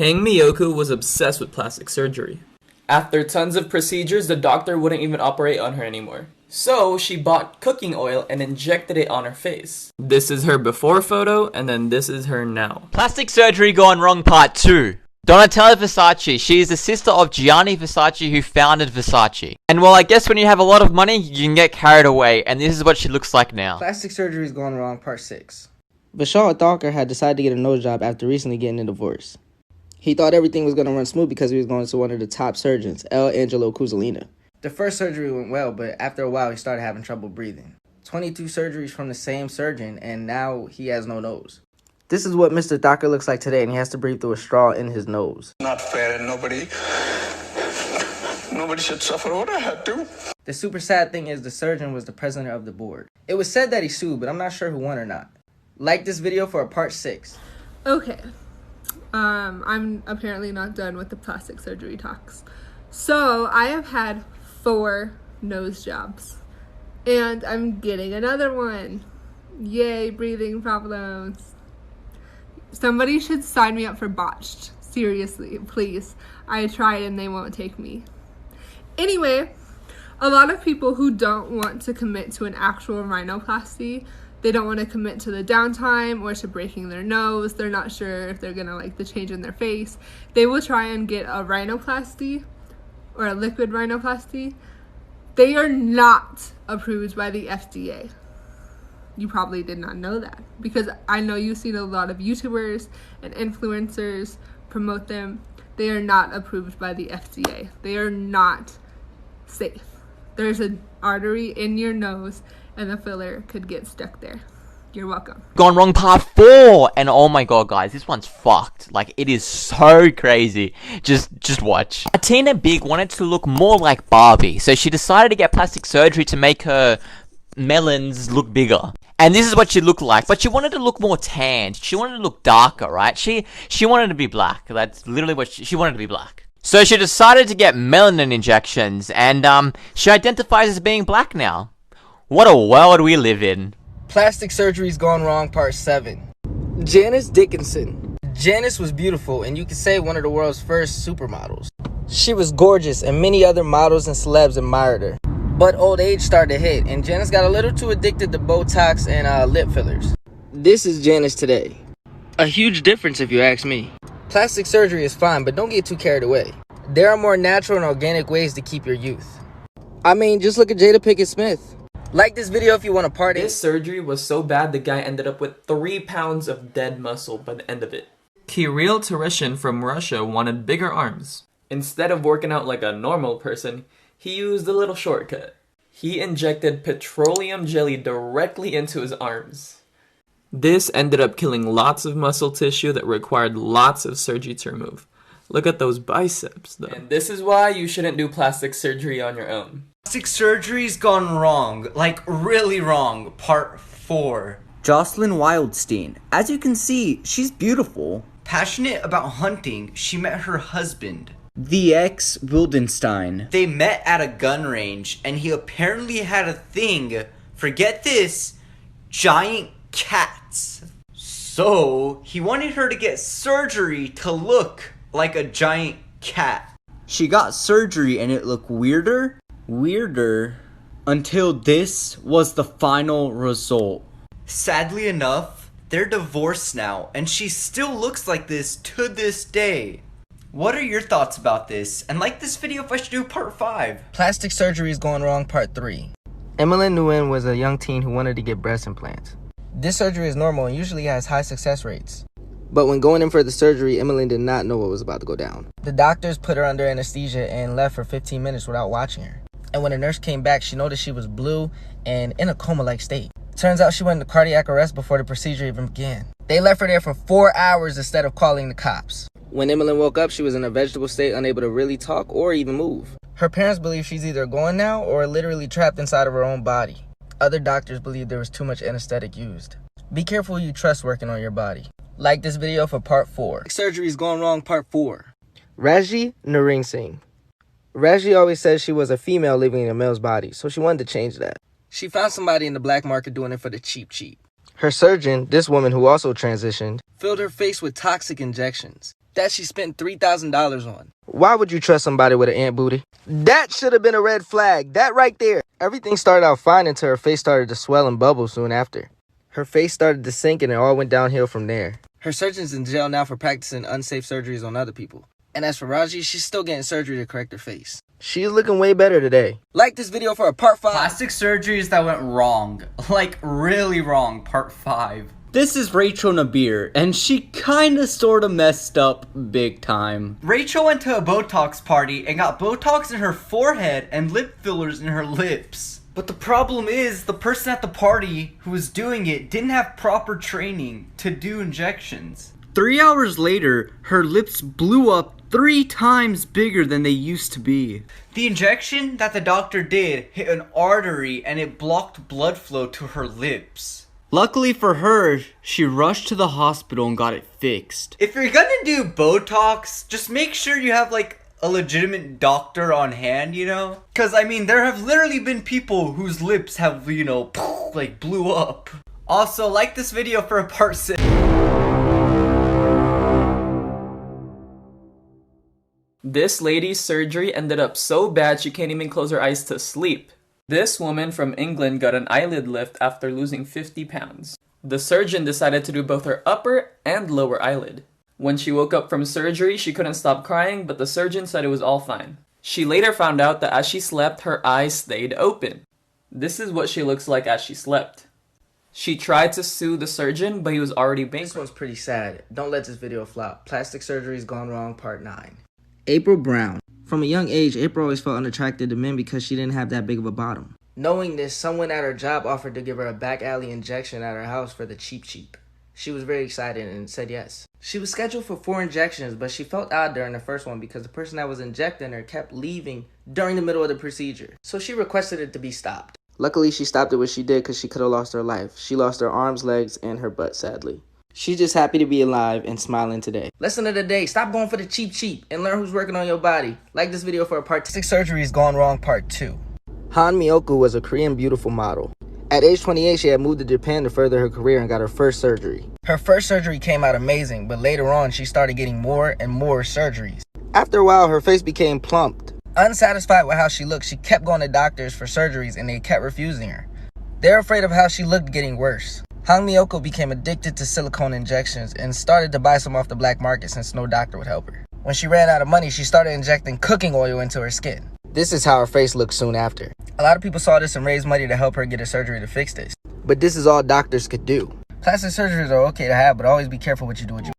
Hang Miyoku was obsessed with plastic surgery. After tons of procedures, the doctor wouldn't even operate on her anymore. So she bought cooking oil and injected it on her face. This is her before photo, and then this is her now. Plastic surgery gone wrong part 2. Donatella Versace. She is the sister of Gianni Versace, who founded Versace. And well, I guess when you have a lot of money, you can get carried away, and this is what she looks like now. Plastic surgery's gone wrong part 6. Vishal Thakur had decided to get a nose job after recently getting a divorce. He thought everything was going to run smooth because he was going to one of the top surgeons, L. Angelo Cuzzolino. The first surgery went well, but after a while he started having trouble breathing. 22 surgeries from the same surgeon, and now he has no nose. This is what Mr. Thakur looks like today, and he has to breathe through a straw in his nose. Not fair, and nobody should suffer what I had to. The super sad thing is the surgeon was the president of the board. It was said that he sued, but I'm not sure who won or not. Like this video for part 6. Okay. I'm apparently not done with the plastic surgery talks. So I have had 4 nose jobs, and I'm getting another one. Yay, breathing problems. Somebody should sign me up for botched. Seriously, please. I tried and they won't take me. Anyway, a lot of people who don't want to commit to an actual rhinoplasty, they don't want to commit to the downtime or to breaking their nose. They're not sure if they're gonna like the change in their face. They will try and get a rhinoplasty or a liquid rhinoplasty. They are not approved by the FDA. You probably did not know that, because I know you've seen a lot of YouTubers and influencers promote them. They are not approved by the FDA. They are not safe. There's an artery in your nose and the filler could get stuck there. You're welcome. Gone wrong part 4, and oh my god, guys, this one's fucked. Like, it is so crazy. Just watch. Tina Big wanted to look more like Barbie, so she decided to get plastic surgery to make her melons look bigger. And this is what she looked like, but she wanted to look more tanned. She wanted to look darker, right? She wanted to be black. That's literally what she wanted to be black. So she decided to get melanin injections, and she identifies as being black now. What a world we live in. Plastic surgery's gone wrong part 7. Janice Dickinson. Janice was beautiful, and you could say one of the world's first supermodels. She was gorgeous, and many other models and celebs admired her. But old age started to hit, and Janice got a little too addicted to Botox and lip fillers. This is Janice today. A huge difference if you ask me. Plastic surgery is fine, but don't get too carried away. There are more natural and organic ways to keep your youth. I mean, just look at Jada Pinkett Smith. Like this video if you want to party. This surgery was so bad the guy ended up with 3 pounds of dead muscle by the end of it. Kirill Tereshin from Russia wanted bigger arms. Instead of working out like a normal person, he used a little shortcut. He injected petroleum jelly directly into his arms. This ended up killing lots of muscle tissue that required lots of surgery to remove. Look at those biceps, though. And this is why you shouldn't do plastic surgery on your own. Plastic surgery's gone wrong, like really wrong, part 4. Jocelyn Wildstein. As you can see, she's beautiful. Passionate about hunting, she met her husband. VX Wildenstein. They met at a gun range, and he apparently had a thing, forget this, giant cats. So, he wanted her to get surgery to look like a giant cat. She got surgery and it looked weirder, until this was the final result. Sadly enough, they're divorced now, and she still looks like this to this day. What are your thoughts about this? And like this video if I should do part 5. Plastic surgery is going wrong part 3. Emmeline Nguyen was a young teen who wanted to get breast implants. This surgery is normal and usually has high success rates. But when going in for the surgery, Emmeline did not know what was about to go down. The doctors put her under anesthesia and left for 15 minutes without watching her. And when the nurse came back, she noticed she was blue and in a coma-like state. Turns out she went into cardiac arrest before the procedure even began. They left her there for 4 hours instead of calling the cops. When Emmeline woke up, she was in a vegetable state, unable to really talk or even move. Her parents believe she's either gone now or literally trapped inside of her own body. Other doctors believe there was too much anesthetic used. Be careful who you trust working on your body. Like this video for part 4. Surgery's gone wrong part 4. Raji Narang Singh. Raji always said she was a female living in a male's body, so she wanted to change that. She found somebody in the black market doing it for the cheap. Her surgeon, this woman who also transitioned, filled her face with toxic injections. that she spent $3,000 on. Why would you trust somebody with an ant booty? That should have been a red flag. That right there. Everything started out fine until her face started to swell and bubble soon after. Her face started to sink and it all went downhill from there. Her surgeon's in jail now for practicing unsafe surgeries on other people. And as for Raji, she's still getting surgery to correct her face. She's looking way better today. Like this video for a part 5. Plastic surgeries that went wrong. Like, really wrong. Part 5. This is Rachel Nabir, and she kinda sorta messed up big time. Rachel went to a Botox party and got Botox in her forehead and lip fillers in her lips. But the problem is, the person at the party who was doing it didn't have proper training to do injections. 3 hours later, her lips blew up 3 times bigger than they used to be. The injection that the doctor did hit an artery and it blocked blood flow to her lips. Luckily for her, she rushed to the hospital and got it fixed. If you're gonna do Botox, just make sure you have like a legitimate doctor on hand, you know? Cause I mean, there have literally been people whose lips have, you know, like blew up. Also, like this video for a part 6. This lady's surgery ended up so bad she can't even close her eyes to sleep. This woman from England got an eyelid lift after losing 50 pounds. The surgeon decided to do both her upper and lower eyelid. When she woke up from surgery, she couldn't stop crying, but the surgeon said it was all fine. She later found out that as she slept, her eyes stayed open. This is what she looks like as she slept. She tried to sue the surgeon, but he was already bankrupt. This one's pretty sad. Don't let this video flop. Plastic surgery's gone wrong, part 9. April Brown. From a young age, April always felt unattracted to men because she didn't have that big of a bottom. Knowing this, someone at her job offered to give her a back alley injection at her house for the cheap. She was very excited and said yes. She was scheduled for 4 injections, but she felt odd during the first one because the person that was injecting her kept leaving during the middle of the procedure. So she requested it to be stopped. Luckily, she stopped it when she did because she could have lost her life. She lost her arms, legs, and her butt, sadly. She's just happy to be alive and smiling today. Lesson of the day, stop going for the cheap and learn who's working on your body. Like this video for a part 6 surgeries gone wrong part 2. Han Myoku was a Korean beautiful model. At age 28, she had moved to Japan to further her career and got her first surgery. Her first surgery came out amazing, but later on, she started getting more and more surgeries. After a while, her face became plumped. Unsatisfied with how she looked, she kept going to doctors for surgeries and they kept refusing her. They're afraid of how she looked getting worse. Han Myoku became addicted to silicone injections and started to buy some off the black market since no doctor would help her. When she ran out of money, she started injecting cooking oil into her skin. This is how her face looked soon after. A lot of people saw this and raised money to help her get a surgery to fix this. But this is all doctors could do. Plastic surgeries are okay to have, but always be careful what you do with your